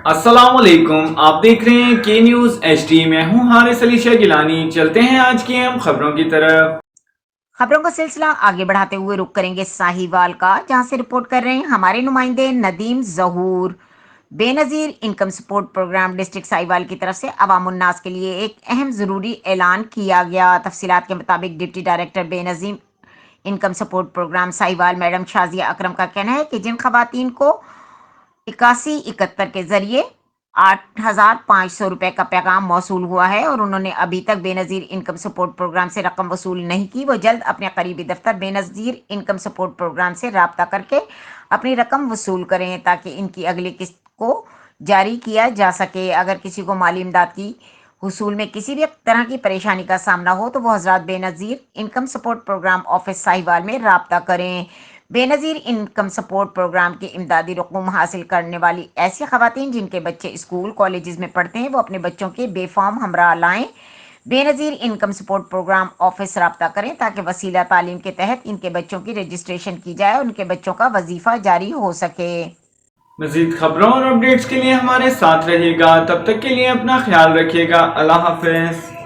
अस्सलाम वालेकुम, आप देख रहे हैं के न्यूज़ एचडी। मैं हूं हारिस अली शाह गिलानी। चलते हैं आज की हम खबरों की तरफ। खबरों का सिलसिला आगे बढ़ाते हुए रुक करेंगे साहिवाल का, जहां से रिपोर्ट कर रहे हैं हमारे नुमाइंदे Nadeem Zahoor. Benazir income support programme district Sahiwal की तरफ से अवाम उन्नास के लिए एक अहम ज़रूरी ऐलान किया गया। तफसीलात के मुताबिक deputy director Benazir income support programme Sahiwal madam Shazia Akram का कहना है कि जिन खवातीन को 8171 के जरिए 8,500 रुपए का पैगाम मौसूल हुआ है और उन्होंने अभी तक बेनजीर इनकम सपोर्ट प्रोग्राम से रकम वसूल नहीं की, वो जल्द अपने करीबी दफ्तर बेनजीर इनकम सपोर्ट प्रोग्राम से राब्ता करके अपनी रकम वसूल करें ताकि इनकी अगली किस्त को जारी किया जा सके। अगर किसी को माली इमदाद की हुसूल में किसी भी तरह की परेशानी का सामना हो तो वो हजरात Benazir income support programme office Sahiwal में राब्ता करें। बेनजीर इनकम सपोर्ट प्रोग्राम की इमदादी रकूम हासिल करने वाली ऐसी खवातीन जिनके बच्चे स्कूल कॉलेजेस में पढ़ते हैं वो अपने बच्चों के बेफॉर्म हमरा लाएं। Benazir income support programme office राब्ता करें ताकि वसीला तालीम के तहत इनके बच्चों की रजिस्ट्रेशन की जाए और उनके बच्चों का वजीफा जारी हो सके। मजीद खबरों और अपडेट्स के लिए हमारे साथ रहिएगा। तब तक के लिए अपना ख्याल रखिएगा। अल्लाह हाफिज।